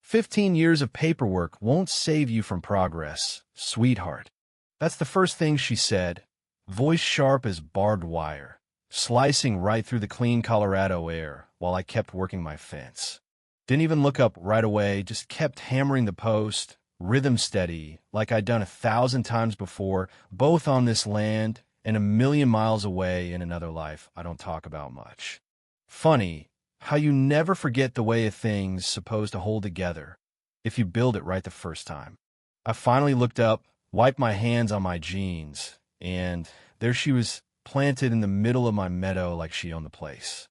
15 years of paperwork won't save you from progress, sweetheart. That's the first thing she said, voice sharp as barbed wire, slicing right through the clean Colorado air while I kept working my fence. Didn't even look up right away, just kept hammering the post, rhythm steady, like I'd done 1,000 times before, both on this land and a million miles away in another life I don't talk about much. Funny how you never forget the way a thing's supposed to hold together if you build it right the first time. I finally looked up, wiped my hands on my jeans, and there she was, planted in the middle of my meadow like she owned the place.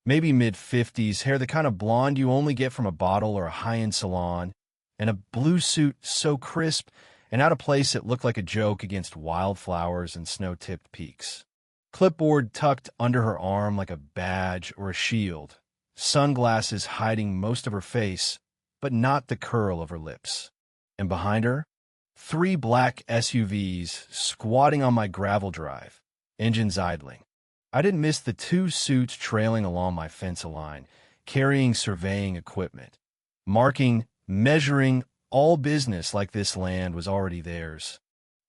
Maybe mid-50s, hair the kind of blonde you only get from a bottle or a high-end salon, and a blue suit so crisp and out of place it looked like a joke against wildflowers and snow-tipped peaks. Clipboard tucked under her arm like a badge or a shield, sunglasses hiding most of her face, but not the curl of her lips. And behind her, 3 black SUVs squatting on my gravel drive, engines idling. I didn't miss the 2 suits trailing along my fence line, carrying surveying equipment, marking, measuring, all business like this land was already theirs.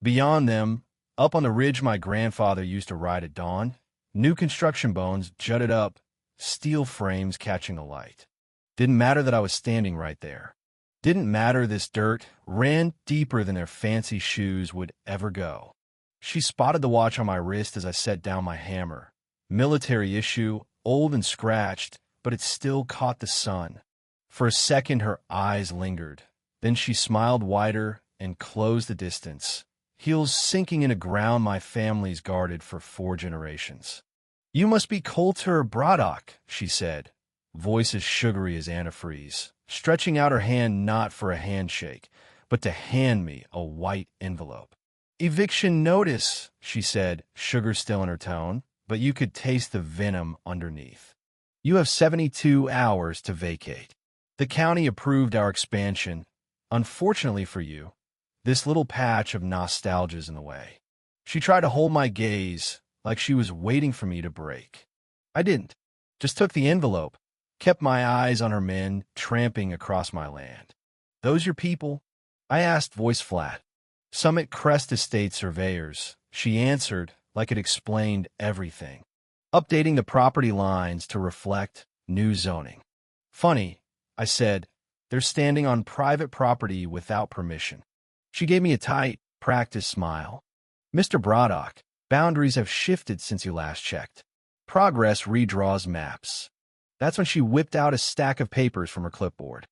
Beyond them, up on the ridge my grandfather used to ride at dawn, new construction bones jutted up, steel frames catching the light. Didn't matter that I was standing right there. Didn't matter this dirt ran deeper than their fancy shoes would ever go. She spotted the watch on my wrist as I set down my hammer. Military issue, old and scratched, but it still caught the sun. For a second her eyes lingered. Then she smiled wider and closed the distance, heels sinking into ground my family's guarded for 4 generations. "You must be Coulter Braddock," she said, voice as sugary as antifreeze, stretching out her hand not for a handshake, but to hand me a white envelope. "Eviction notice," she said, sugar still in her tone, but you could taste the venom underneath. "You have 72 hours to vacate. The county approved our expansion. Unfortunately for you, this little patch of nostalgia's in the way." She tried to hold my gaze like she was waiting for me to break. I didn't. Just took the envelope, kept my eyes on her men tramping across my land. "Those your people?" I asked, voice flat. "Summit Crest Estate surveyors," she answered like it explained everything. "Updating the property lines to reflect new zoning." "Funny," I said. "They're standing on private property without permission." She gave me a tight, practiced smile. "Mr. Braddock, boundaries have shifted since you last checked. Progress redraws maps." That's when she whipped out a stack of papers from her clipboard.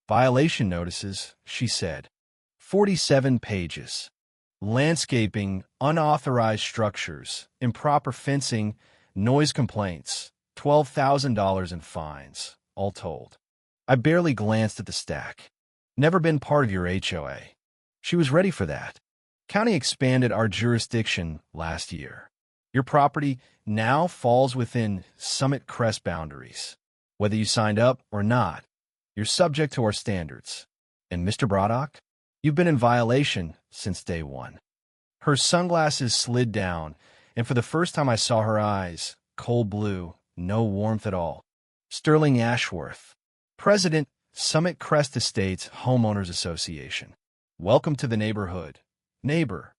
"Violation notices," she said. 47 pages. Landscaping, unauthorized structures, improper fencing, noise complaints, $12,000 in fines, all told. I barely glanced at the stack. "Never been part of your HOA." She was ready for that. "County expanded our jurisdiction last year. Your property now falls within Summit Crest boundaries. Whether you signed up or not, you're subject to our standards. And Mr. Braddock, you've been in violation since day one." Her sunglasses slid down, and for the first time I saw her eyes, cold blue, no warmth at all. "Sterling Ashworth, President, Summit Crest Estates Homeowners Association. Welcome to the neighborhood. Neighbor."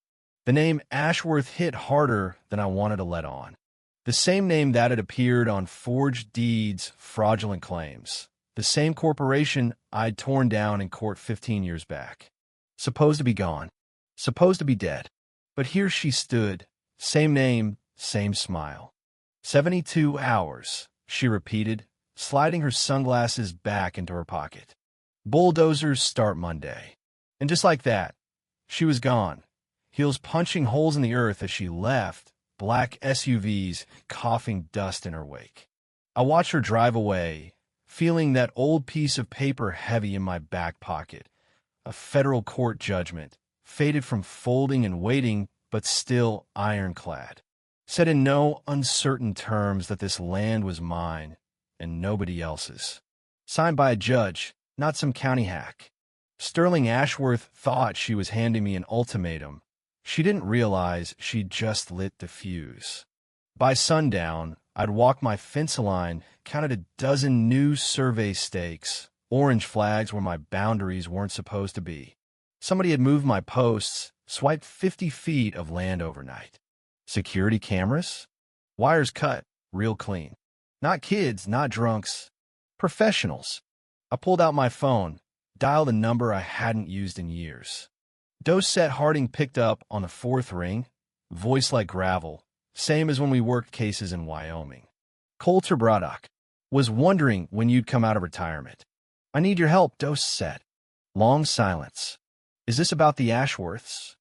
The name Ashworth hit harder than I wanted to let on. The same name that had appeared on forged deeds, fraudulent claims. The same corporation I'd torn down in court 15 years back. Supposed to be gone. Supposed to be dead. But here she stood. Same name, same smile. 72 hours, she repeated, sliding her sunglasses back into her pocket. "Bulldozers start Monday." And just like that, she was gone, heels punching holes in the earth as she left, black SUVs coughing dust in her wake. I watched her drive away, feeling that old piece of paper heavy in my back pocket, a federal court judgment, faded from folding and waiting, but still ironclad. Said in no uncertain terms that this land was mine and nobody else's. Signed by a judge, not some county hack. Sterling Ashworth thought she was handing me an ultimatum. She didn't realize she'd just lit the fuse. By sundown, I'd walked my fence line, counted a dozen new survey stakes, orange flags where my boundaries weren't supposed to be. Somebody had moved my posts, swiped 50 feet of land overnight. Security cameras? Wires cut, real clean. Not kids, not drunks. Professionals. I pulled out my phone, dialed a number I hadn't used in years. Dosette Harding picked up on the fourth ring, voice like gravel, same as when we worked cases in Wyoming. Coulter Braddock. Was wondering when you'd come out of retirement. I need your help, Dose said. Long silence. Is this about the Ashworths?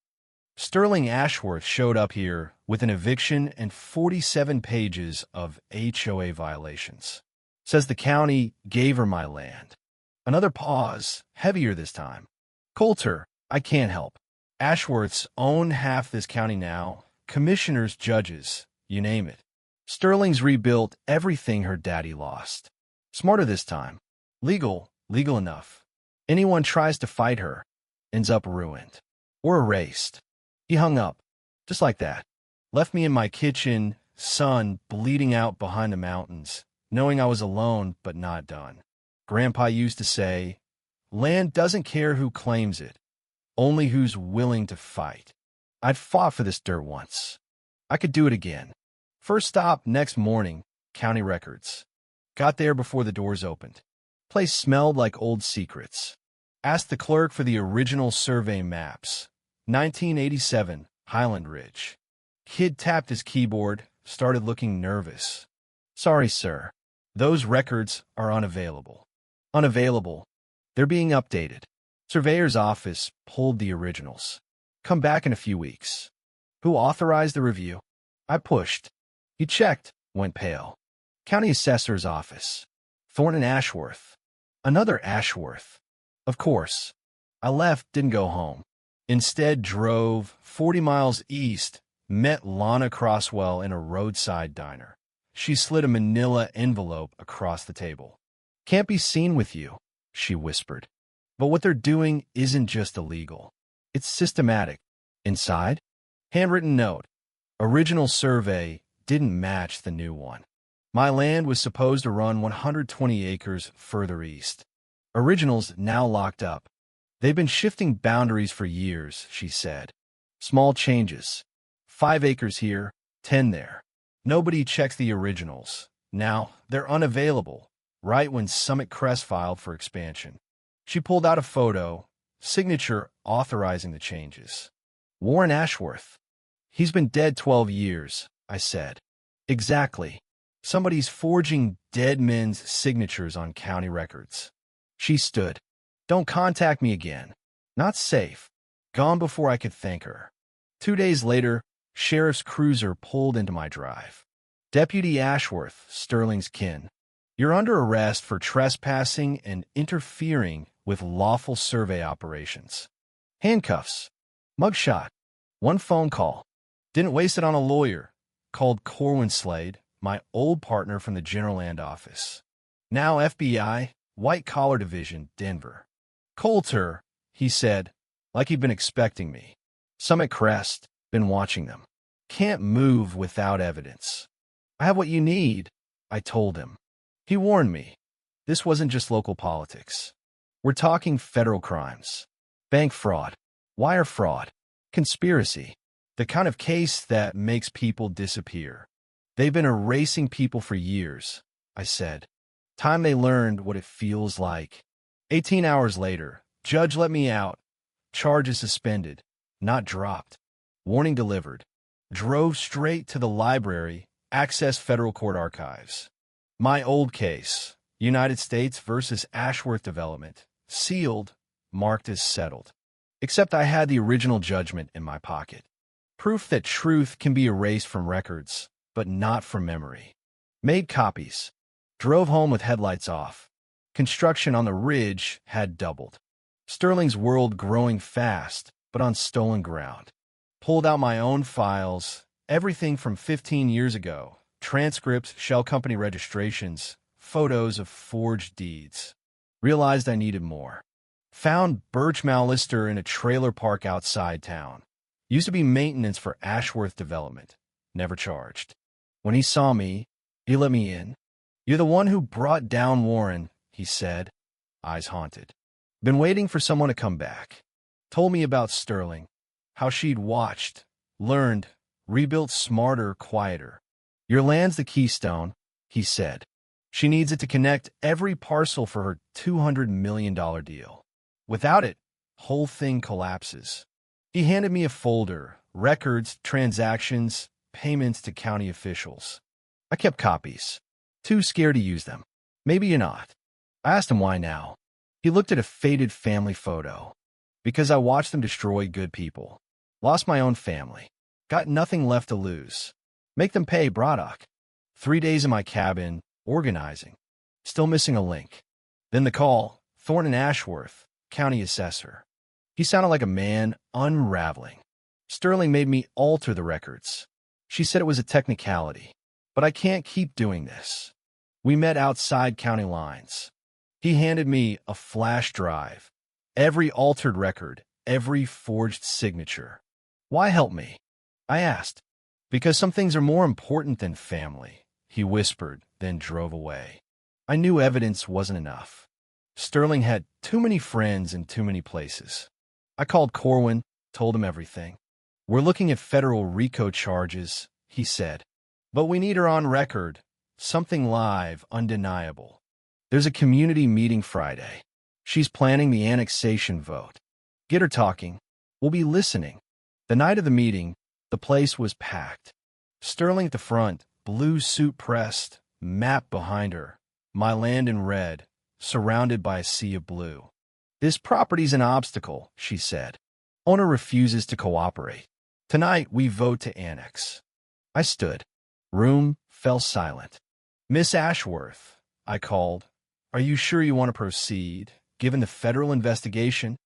Sterling Ashworth showed up here with an eviction and 47 pages of HOA violations. Says the county gave her my land. Another pause, heavier this time. Coulter, I can't help. Ashworths own half this county now. Commissioners, judges, you name it. Sterling's rebuilt everything her daddy lost. Smarter this time. Legal enough. Anyone tries to fight her ends up ruined. Or erased. He hung up. Just like that. Left me in my kitchen, sun bleeding out behind the mountains, knowing I was alone but not done. Grandpa used to say, land doesn't care who claims it, only who's willing to fight. I'd fought for this dirt once. I could do it again. First stop next morning, county records. Got there before the doors opened. Place smelled like old secrets. Asked the clerk for the original survey maps. 1987, Highland Ridge. Kid tapped his keyboard, started looking nervous. Sorry, sir. Those records are unavailable. Unavailable. They're being updated. Surveyor's office pulled the originals. Come back in a few weeks. Who authorized the review? I pushed. He checked, went pale. County Assessor's Office. Thornton Ashworth. Another Ashworth. Of course. I left, didn't go home. Instead drove 40 miles east, met Lana Crosswell in a roadside diner. She slid a manila envelope across the table. Can't be seen with you, she whispered. But what they're doing isn't just illegal. It's systematic. Inside? Handwritten note. Original survey didn't match the new one. My land was supposed to run 120 acres further east. Originals now locked up. They've been shifting boundaries for years, she said. Small changes. 5 acres here, 10 there. Nobody checks the originals. Now, they're unavailable, right when Summit Crest filed for expansion. She pulled out a photo, signature authorizing the changes. Warren Ashworth. He's been dead 12 years, I said. Exactly. Somebody's forging dead men's signatures on county records. She stood. Don't contact me again. Not safe. Gone before I could thank her. 2 days later, sheriff's cruiser pulled into my drive. Deputy Ashworth, Sterling's kin. You're under arrest for trespassing and interfering with lawful survey operations. Handcuffs. Mugshot. 1 phone call. Didn't waste it on a lawyer. Called Corwin Slade, my old partner from the General Land Office. Now FBI, White Collar Division, Denver. Coulter, he said, like he'd been expecting me. Summit Crest, been watching them. Can't move without evidence. I have what you need, I told him. He warned me. This wasn't just local politics. We're talking federal crimes. Bank fraud, wire fraud, conspiracy. The kind of case that makes people disappear. They've been erasing people for years, I said. Time they learned what it feels like. 18 hours later, judge let me out. Charges suspended, not dropped. Warning delivered. Drove straight to the library, access federal court archives. My old case, United States versus Ashworth Development, sealed, marked as settled. Except I had the original judgment in my pocket. Proof that truth can be erased from records, but not from memory. Made copies. Drove home with headlights off. Construction on the ridge had doubled. Sterling's world growing fast, but on stolen ground. Pulled out my own files, everything from 15 years ago, transcripts, shell company registrations, photos of forged deeds. Realized I needed more. Found Birch Mallister in a trailer park outside town. Used to be maintenance for Ashworth Development. Never charged. When he saw me, he let me in. You're the one who brought down Warren, he said. eyes haunted. Been waiting for someone to come back. Told me about Sterling, how she'd watched, learned, rebuilt smarter, quieter. Your land's the keystone, he said. She needs it to connect every parcel for her $200 million deal. Without it, whole thing collapses. He handed me a folder, records, transactions, payments to county officials. I kept copies. Too scared to use them. Maybe you're not. I asked him why now. He looked at a faded family photo. Because I watched them destroy good people. Lost my own family. Got nothing left to lose. Make them pay, Braddock. 3 days in my cabin, organizing. Still missing a link. Then the call, Thornton Ashworth, county assessor. He sounded like a man unraveling. Sterling made me alter the records. She said it was a technicality. But I can't keep doing this. We met outside county lines. He handed me a flash drive. Every altered record, every forged signature. Why help me? I asked. Because some things are more important than family, he whispered, then drove away. I knew evidence wasn't enough. Sterling had too many friends in too many places. I called Corwin, told him everything. We're looking at federal RICO charges, he said. But we need her on record, something live, undeniable. There's a community meeting Friday. She's planning the annexation vote. Get her talking. We'll be listening. The night of the meeting, the place was packed. Sterling at the front, blue suit pressed, map behind her, my land in red, surrounded by a sea of blue. This property's an obstacle, she said. Owner refuses to cooperate. Tonight we vote to annex. I stood. Room fell silent. Miss Ashworth, I called. Are you sure you want to proceed, given the federal investigation?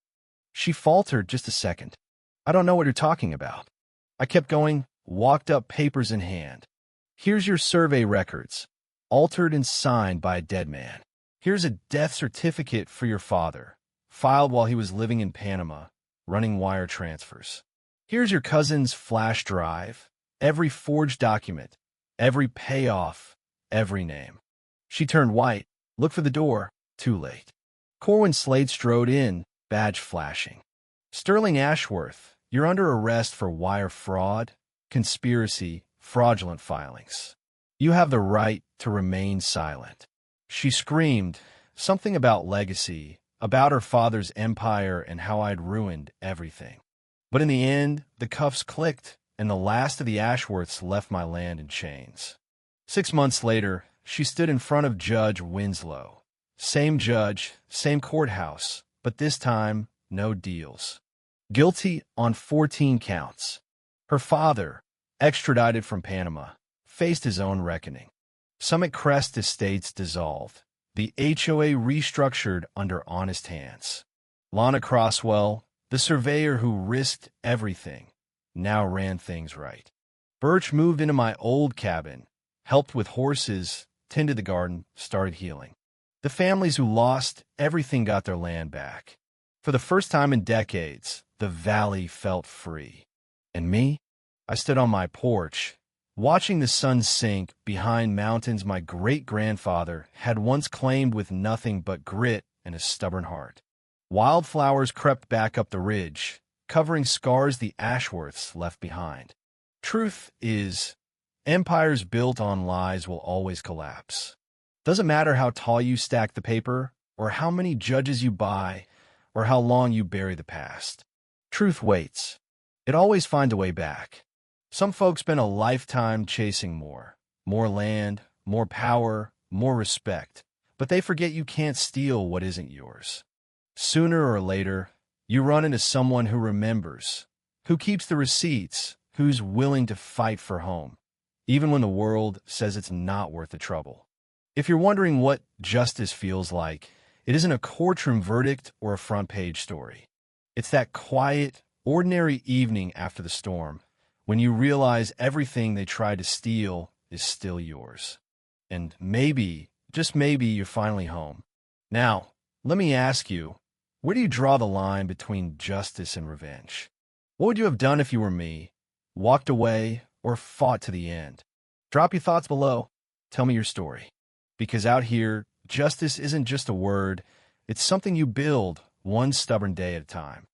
She faltered just a second. I don't know what you're talking about. I kept going, walked up, papers in hand. Here's your survey records, altered and signed by a dead man. Here's a death certificate for your father, filed while he was living in Panama, running wire transfers. Here's your cousin's flash drive, every forged document, every payoff, every name. She turned white, looked for the door, too late. Corwin Slade strode in, badge flashing. Sterling Ashworth, you're under arrest for wire fraud, conspiracy, fraudulent filings. You have the right to remain silent. She screamed, something about legacy, about her father's empire and how I'd ruined everything. But in the end, the cuffs clicked, and the last of the Ashworths left my land in chains. 6 months later, she stood in front of Judge Winslow. Same judge, same courthouse, but this time, no deals. Guilty on 14 counts. Her father, extradited from Panama, faced his own reckoning. Summit Crest Estates dissolved. The HOA restructured under honest hands. Lana Croswell, the surveyor who risked everything, now ran things right. Birch moved into my old cabin, helped with horses, tended the garden, started healing. The families who lost everything got their land back. For the first time in decades, the valley felt free. And me? I stood on my porch, watching the sun sink behind mountains my great-grandfather had once claimed with nothing but grit and a stubborn heart. Wildflowers crept back up the ridge, covering scars the Ashworths left behind. Truth is, empires built on lies will always collapse. Doesn't matter how tall you stack the paper, or how many judges you buy, or how long you bury the past. Truth waits. It always finds a way back. Some folks spend a lifetime chasing more land, more power, more respect, but they forget you can't steal what isn't yours. Sooner or later, you run into someone who remembers, who keeps the receipts, who's willing to fight for home, even when the world says it's not worth the trouble. If you're wondering what justice feels like, it isn't a courtroom verdict or a front-page story. It's that quiet, ordinary evening after the storm, when you realize everything they tried to steal is still yours. And maybe, just maybe, you're finally home. Now, let me ask you, where do you draw the line between justice and revenge? What would you have done if you were me? Walked away or fought to the end? Drop your thoughts below. Tell me your story. Because out here, justice isn't just a word, It's something you build one stubborn day at a time.